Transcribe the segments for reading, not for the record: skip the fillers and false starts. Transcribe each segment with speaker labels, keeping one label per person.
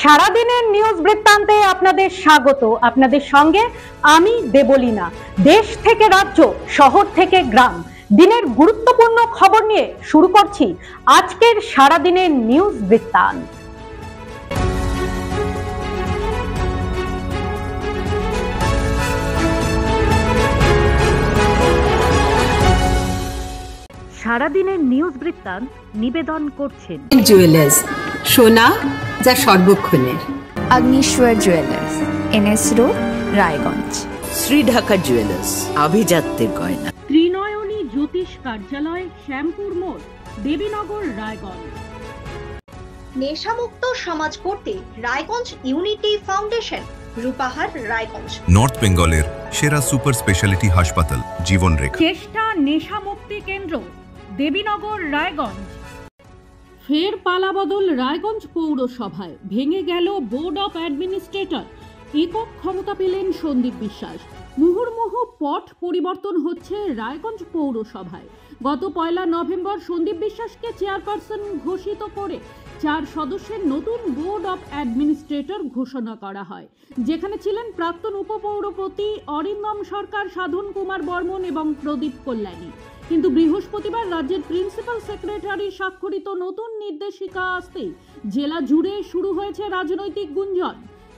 Speaker 1: সারাদিনের নিউজ বৃত্তান্তে আপনাদের স্বাগত। আপনাদের সঙ্গে আমি দেবলীনা। দেশ থেকে রাজ্য, শহর থেকে গ্রাম, দিনের গুরুত্বপূর্ণ খবর নিয়ে শুরু করছি আজকের সারাদিনের নিউজ বৃত্তান্ত। সারাদিনের নিউজ বৃত্তান্ত নিবেদন করছেন
Speaker 2: জুয়েলার্স, সোনা যা সর্বক্ষণের।
Speaker 3: Agnishwar jewellers, NS road, Raiganj.
Speaker 4: Shri Dhaka jewellers, আভিজাত্যের গয়না।
Speaker 1: ত্রিনয়নী জ্যোতিষ কার্যালয়, শ্যামপুর মোড়, দেবীনগর, রায়গঞ্জ।
Speaker 5: নেশামুক্ত সমাজ করতে Raiganj unity foundation, Rupahar, Raiganj.
Speaker 6: North বেঙ্গলের সেরা সুপার স্পেশালিটি হাসপাতাল জীবনরেখা।
Speaker 1: চেষ্টা নেশা মুক্তি কেন্দ্র, দেবীনগর, রায়গঞ্জ। ফের পালাবদল রায়গঞ্জ পৌরসভায়, ভেঙে গেল বোর্ড অফ অ্যাডমিনিস্ট্রেটর। একক ক্ষমতা পেলেন সন্দীপ বিশ্বাস। মুহুর্মুহু পট পরিবর্তন হচ্ছে রায়গঞ্জ পৌরসভায়। গত 1 নভেম্বর সন্দীপ বিশ্বাসকে চেয়ারপারসন ঘোষিত করে 4 সদস্যের নতুন বোর্ড অফ অ্যাডমিনিস্ট্রেটর ঘোষণা করা হয়, যেখানে ছিলেন প্রাক্তন উপপৌরপতি অরিন্দম সরকার, সাধন কুমার বর্মন এবং প্রদীপ কল্যাণী। কিন্তু বৃহস্পতিবার রাজ্যের প্রিন্সিপাল সেক্রেটারি স্বাক্ষরিত নতুন নির্দেশিকা আসতেই জেলা জুড়ে শুরু হয়েছে রাজনৈতিক গুঞ্জন।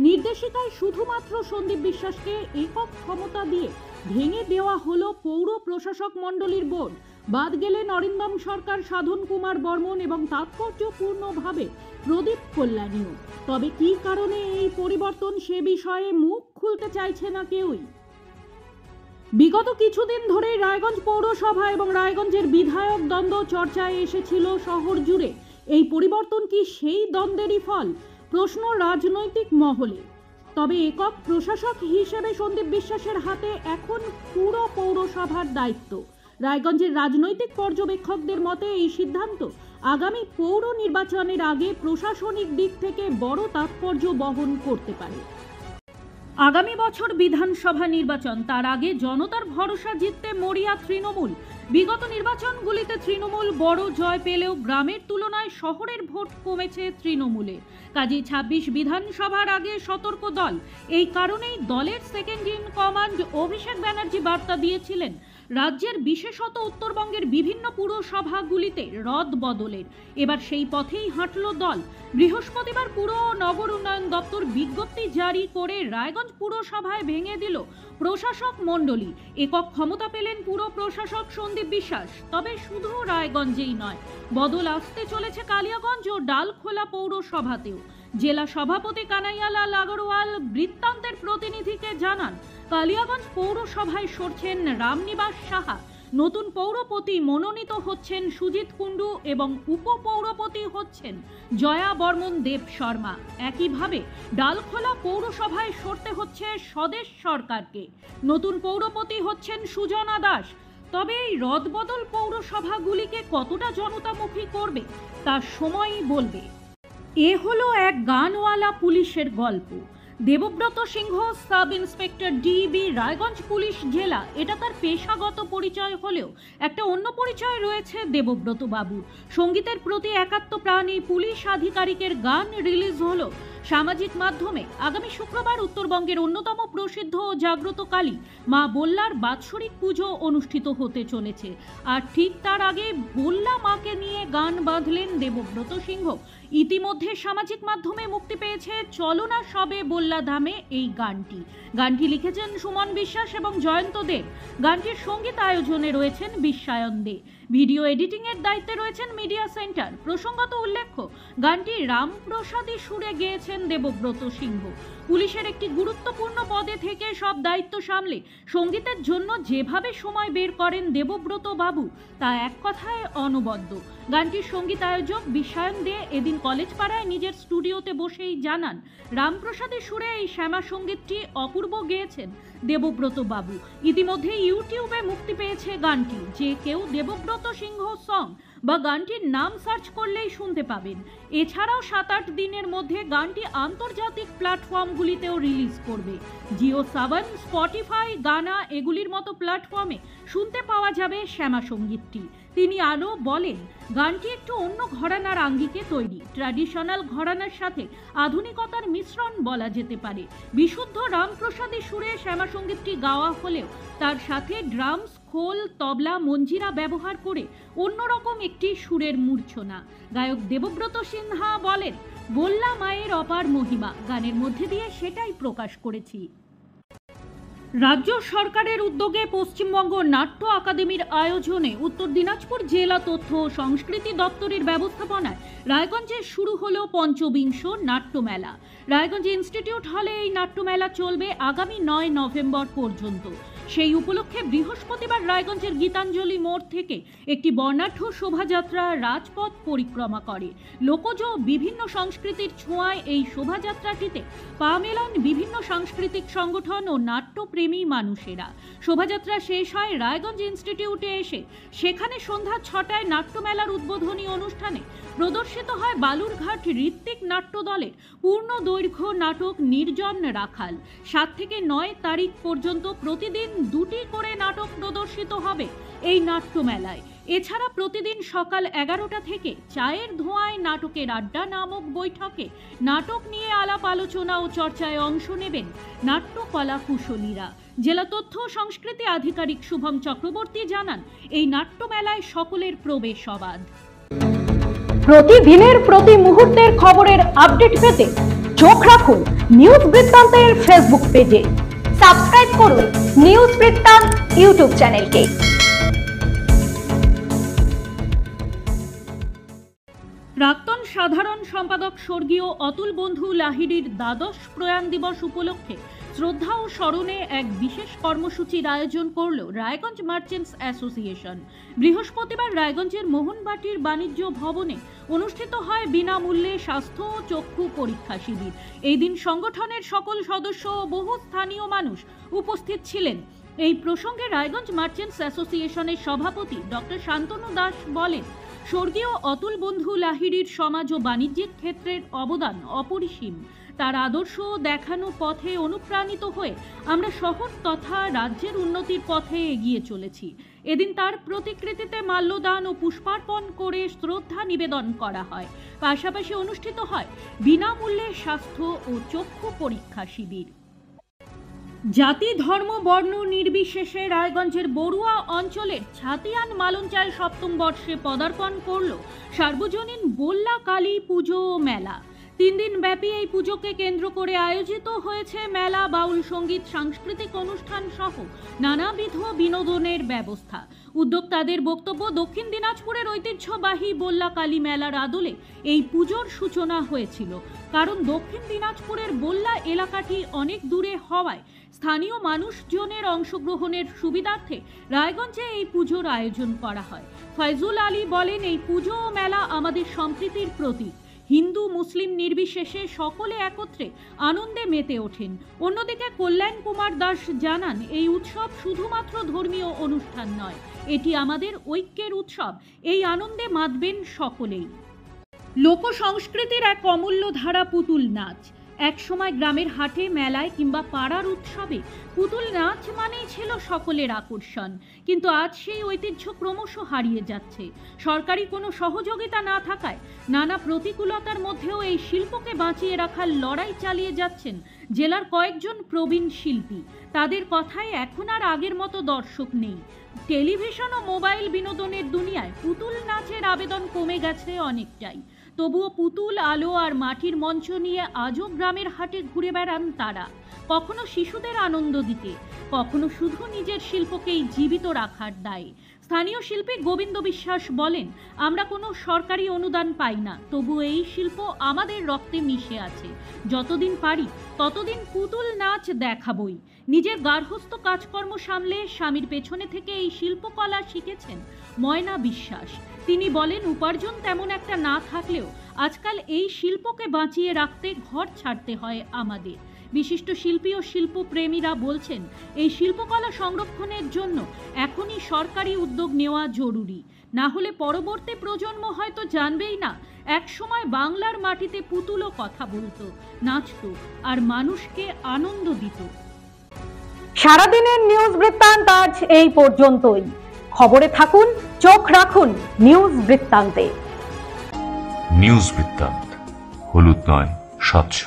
Speaker 1: নির্দেশিকায় শুধুমাত্র সন্দীপ বিশ্বাসকে একক ক্ষমতা দিয়ে ভেঙে দেওয়া হলো পৌর প্রশাসক মণ্ডলীর বোর্ড। বাদ গেলেন অরিন্দম সরকার, সাধন কুমার বর্মন এবং তাৎপর্যপূর্ণভাবে প্রদীপ কল্যাণীও। তবে কী কারণে এই পরিবর্তন, সে বিষয়ে মুখ খুলতে চাইছে না কেউই। বিগত কিছুদিন ধরেই রায়গঞ্জ পৌরসভা এবং রায়গঞ্জের বিধায়ক দ্বন্দ্ব চর্চায় এসেছিল শহর জুড়ে। এই পরিবর্তন কি সেই দ্বন্দ্বেরই ফল? প্রশ্ন রাজনৈতিক মহলে। তবে একক প্রশাসক হিসেবে সন্দীপ বিশ্বাসের হাতে এখন পুরো পৌরসভার দায়িত্ব। রায়গঞ্জের রাজনৈতিক পর্যবেক্ষকদের মতে এই সিদ্ধান্ত আগামী পৌর নির্বাচনের আগে প্রশাসনিক দিক থেকে বড় তাৎপর্য বহন করতে পারে। আগামী বছর বিধানসভা নির্বাচন, তার আগে জনতার ভরসা জিততে মরিয়া তৃণমূল। বিগত নির্বাচনগুলিতে তৃণমূল বড় জয় পেলেও গ্রামের তুলনায় শহরের ভোট কমেছে তৃণমূলের। কাজেই 26 বিধানসভার আগে সতর্ক দল। এই কারণেই দলের second in command Abhishek Banerjee বার্তা দিয়েছিলেন রাজ্যের, বিশেষত উত্তরবঙ্গের বিভিন্ন পুরসভাগুলিতে রদ বদলের। এবার সেই পথেই হাঁটল দল। বৃহস্পতিবার পুর নগর উন্নয়ন দপ্তর বিজ্ঞপ্তি জারি করে রায়গঞ্জ পুরসভায় ভেঙে দিল প্রশাসক মণ্ডলী। একক ক্ষমতা পেলেন পুর প্রশাসক সন্দীপ বিশ্বাস। তবে শুধু রায়গঞ্জেই নয়, বদল আসতে চলেছে কালিয়াগঞ্জ ও ডালখোলা পৌরসভাতেও। জেলা সভাপতি কানাইয়ালাল আগরওয়াল বৃত্তান্তের প্রতিনিধিকে জানান, কালিয়াগঞ্জ পৌরসভায় সরছেন রামনিবাস সাহা। নতুন পৌরপতি মনোনীত হচ্ছেন সুজিত কুণ্ডু এবং উপপৌরপতি হচ্ছেন জয়া বর্মন দেব শর্মা। একইভাবে ডালখোলা পৌরসভায় সরতে হচ্ছে স্বদেশ সরকারকে। নতুন পৌরপতি হচ্ছেন সুজনা দাস। তবে এই রদবদল পৌরসভাগুলিকে কতটা জনতামুখী করবে তা সময়ই বলবে। এ হলো এক গানওয়ালা পুলিশের গল্প। Debabrata Singha, sub inspector DB, Raiganj police জেলা, এটা তার পেশাগত পরিচয় হলেও একটা অন্য পরিচয় রয়েছে দেবব্রত বাবুর। সঙ্গীতের প্রতি একাত্ম প্রাণ এই পুলিশ আধিকারিকের গান রিলিজ হলো সামাজিক মাধ্যমে। আগামী শুক্রবার উত্তরবঙ্গের অন্যতম প্রসিদ্ধ ও জাগ্রত কালী মা বল্লার বাৎসরিক পুজো অনুষ্ঠিত হতে চলেছে। আর ঠিক তার আগে বল্লা মাকে নিয়ে গান বাঁধলেন দেবব্রত সিংহ। ইতিমধ্যে সামাজিক মাধ্যমে মুক্তি পেয়েছে চলো না সবে বল্লা ধামে এই গানটি। গানটি লিখেছেন সুমন বিশ্বাস এবং জয়ন্ত দেব। গানটির সঙ্গীত আয়োজনে রয়েছেন বিশ্বায়ন দে। ভিডিও এডিটিং এর দায়িত্বে রয়েছেন মিডিয়া সেন্টার। প্রসঙ্গত উল্লেখ্য, গানটি রামপ্রসাদী সুরে গেয়েছেন দেবব্রত সিংহ। পুলিশের একটি গুরুত্বপূর্ণ পদে থেকে সব দায়িত্ব সামলে সঙ্গীতের জন্য যেভাবে সময় বের করেন দেবব্রত বাবু, তা এক কথায় অনবদ্য। গানটির সঙ্গীত আয়োজক বিশ্বায়ন দে এদিন কলেজ পাড়ায় নিজের স্টুডিওতে বসেই জানান, রামপ্রসাদী সুরে এই শ্যামা সঙ্গীতটি অপূর্ব গেয়েছেন দেবব্রত বাবু। ইতিমধ্যে ইউটিউবে মুক্তি পেয়েছে গানটি। যে কেউ দেবব্রত সিংহ সং বা গানটির নাম সার্চ করলেই শুনতে পাবেন। এছাড়াও 7-8 দিনের মধ্যে গানটি আন্তর্জাতিক প্ল্যাটফর্মগুলিতেও রিলিজ করবে। জিও সাবন, স্পটিফাই, গানা এগুলির মতো প্ল্যাটফর্মে শুনতে পাওয়া যাবে শ্যামা সঙ্গীতটি। তিনি আরও বলেন, গানটি একটু অন্য ঘরানার আঙ্গিকে তৈরি, ট্র্যাডিশনাল ঘরানার সাথে আধুনিকতার মিশ্রণ বলা যেতে পারে। বিশুদ্ধ রামপ্রসাদী সুরে শ্যামা সঙ্গীতটি গাওয়া হলেও তার সাথে ড্রামস, খোল, তবলা, মঞ্জিরা ব্যবহার করে অন্যরকম একটি সুরের মূর্ছনা। গায়ক দেবব্রত সিনহা বলেন, বল্লা মায়ের অপার মহিমা, গানের মধ্যে দিয়ে সেটাই প্রকাশ করেছি। রাজ্য সরকারের উদ্যোগে পশ্চিমবঙ্গ নাট্য আকাদেমির আয়োজনে উত্তর দিনাজপুর জেলা তথ্য ও সংস্কৃতি দপ্তরের ব্যবস্থাপনায় রায়গঞ্জে শুরু হলো পঞ্চবিংশ নাট্যমেলা। রায়গঞ্জ ইনস্টিটিউট হলে এই নাট্যমেলা চলবে আগামী 9 নভেম্বর পর্যন্ত। সেই উপলক্ষে বৃহস্পতিবার রায়গঞ্জের গীতাঞ্জলি মোড় থেকে একটি বর্ণাঢ্য শোভাযাত্রা রাজপথ পরিক্রমা করে। লোকজ বিভিন্ন সংস্কৃতির ছোঁয়ায় এই শোভাযাত্রাটিতে পা মেলান বিভিন্ন সাংস্কৃতিক সংগঠন ও নাট্যপ্রেমী মানুষেরা। শোভাযাত্রা শেষ হয় রায়গঞ্জ ইনস্টিটিউটে এসে সেখানে সন্ধ্যা 6টায় নাট্যমেলার উদ্বোধনী অনুষ্ঠানে প্রদর্শিত হয় বালুরঘাট ঋত্বিক নাট্য দলের পূর্ণ দৈর্ঘ্য নাটক নির্জন রাখাল। 7 থেকে 9 তারিখ পর্যন্ত প্রতিদিন 2টি করে নাটক প্রদর্শিত হবে এই নাট্যমেলায়। এছাড়া প্রতিদিন সকাল 11টা থেকে চায়ের ধোঁয়ায় নাটকের আড্ডা নামক বৈঠকে নাটক নিয়ে আলাপ আলোচনা ও চর্চায় অংশ নেবেন নাট্যকলা কুশলীরা। জেলা তথ্য সংস্কৃতি আধিকারিক শুভম চক্রবর্তী জানান, এই নাট্যমেলায় সকলের প্রবেশ অবাধ।
Speaker 7: প্রতিদিনের প্রতি মুহূর্তের খবরের আপডেট পেতে চোখ রাখুন নিউজ বৃত্তান্তের ফেসবুক পেজে। সাবস্ক্রাইব করুন নিউজ বৃত্তান্ত ইউটিউব চ্যানেলকে।
Speaker 1: প্রাক্তন সাধারণ সম্পাদক স্বর্গীয় অতুল বন্ধু লাহিড়ীর দ্বাদশ প্রয়াণ দিবস উপলক্ষে শ্রদ্ধা ও স্মরণে এক বিশেষ কর্মসূচির আয়োজন করল রায়গঞ্জ মার্চেন্টস অ্যাসোসিয়েশন। বৃহস্পতিবার রায়গঞ্জের মোহনবাটির বাণিজ্য ভবনে অনুষ্ঠিত হয় বিনামূল্যে স্বাস্থ্য ও চক্ষু পরীক্ষা শিবির। এই দিন সংগঠনের সকল সদস্য ও বহু স্থানীয় মানুষ উপস্থিত ছিলেন। এই প্রসঙ্গে রায়গঞ্জ মার্চেন্টস অ্যাসোসিয়েশনের সভাপতি ডক্টর শান্তনু দাস বলেন, স্বর্গীয় অতুল বন্ধু লাহিড়ীর সমাজ ও বাণিজ্যিক ক্ষেত্রের অবদান অপরিসীম। তার আদর্শ দেখানো পথে অনুপ্রাণিত হয়ে আমরা শহর তথা রাজ্যের উন্নতির পথে এগিয়ে চলেছি। এদিন তার প্রতিকৃতিতে মাল্যদান ও পুষ্পার্পণ করে শ্রদ্ধা নিবেদন করা হয়। পাশাপাশি অনুষ্ঠিত হয় বিনামূল্যে স্বাস্থ্য ও চক্ষু পরীক্ষা শিবির। জাতি, ধর্ম, বর্ণ নির্বিশেষে রায়গঞ্জের বড়ুয়া অঞ্চলের ছাতিয়ান মালঞ্চায় 7ম বর্ষে পদার্পণ করল সার্বজনীন বল্লা কালী পুজো ও মেলা। 3 দিন ব্যাপী এই পুজোকে কেন্দ্র করে আয়োজিত হয়েছে মেলা, বাউল সঙ্গীত, সাংস্কৃতিক অনুষ্ঠান সহ নানাবিধ বিনোদনের ব্যবস্থা। উদ্যোক্তাদের বক্তব্য, দক্ষিণ দিনাজপুরের ঐতিহ্যবাহী বল্লা কালী মেলার আদলে এই পুজোর সূচনা হয়েছিল। কারণ দক্ষিণ দিনাজপুরের বল্লা এলাকাটি অনেক দূরে হওয়ায় স্থানীয় মানুষজনের অংশগ্রহণের সুবিধার্থে রায়গঞ্জে এই পুজোর আয়োজন করা হয়। ফয়জুল আলী বলেন, এই পুজো ও মেলা আমাদের সম্প্রীতির প্রতীক। হিন্দু মুসলিম নির্বিশেষে সকলে একত্রে আনন্দে মেতে ওঠেন। অন্যদিকে কল্যাণ কুমার দাস জানান, এই উৎসব শুধুমাত্র ধর্মীয় অনুষ্ঠান নয়, এটি আমাদের ঐক্যের উৎসব। এই আনন্দে মাতবেন সকলেই। লোক সংস্কৃতির এক অমূল্য ধারা পুতুল নাচ। এক সময় গ্রামের হাটে, মেলায় কিংবা পাড়ার উৎসবে পুতুল নাচ মানেই ছিল সকলের আকর্ষণ, কিন্তু আজ সেই ঐতিহ্য ক্রমশ হারিয়ে যাচ্ছে। সরকারি কোনো সহযোগিতা না থাকায় নানা প্রতিকূলতার মধ্যেও এই শিল্পকে বাঁচিয়ে রাখার লড়াই চালিয়ে যাচ্ছেন জেলার কয়েকজন প্রবীণ শিল্পী। তাদের কথায় এখন আর আগের মতো দর্শক নেই। টেলিভিশন ও মোবাইল বিনোদনের দুনিয়ায় পুতুল নাচের আবেদন কমে গেছে অনেকটাই। তবুও পুতুল, আলো আর মাটির মঞ্চ নিয়ে আজও গ্রামের হাটে ঘুরে বেড়ান তারা, কখনো শিশুদের আনন্দ দিতে, কখনো শুধু নিজের শিল্পকেই জীবিত রাখার দায়ে। স্থানীয় শিল্পী গোবিন্দ বিশ্বাস বলেন, আমরা কোনো সরকারি অনুদান পাই না, তবু এই শিল্প আমাদের রক্তে মিশে আছে। যতদিন পারি ততদিন পুতুল নাচ দেখাবই। নিজের গার্হস্থ্য কাজকর্ম সামলে স্বামীর পেছনে থেকে এই শিল্পকলা শিখেছেন ময়না বিশ্বাস। তিনি বলেন, উপার্জন তেমন একটা না থাকলেও আজকাল এই শিল্পকে বাঁচিয়ে রাখতে ঘর ছাড়তে হয় আমাদের। বিশিষ্ট শিল্পী ও শিল্পপ্রেমীরা বলছেন, এই শিল্পকলা সংরক্ষণের জন্য এখনই সরকারি উদ্যোগ নেওয়া জরুরি। না হলে পরবর্তী প্রজন্ম হয়তো জানবেই না একসময় বাংলার মাটিতে পুতুলও কথা বলতো, নাচতো আর মানুষকে আনন্দ দিত।
Speaker 7: সারাদিনের নিউজ বৃত্তান্ত আজ এই পর্যন্তই। খবরে থাকুন, চোখ রাখুন নিউজ বৃত্তান্তে।
Speaker 8: নিউজ বৃত্তান্ত, হলুদ নয়, স্বচ্ছ।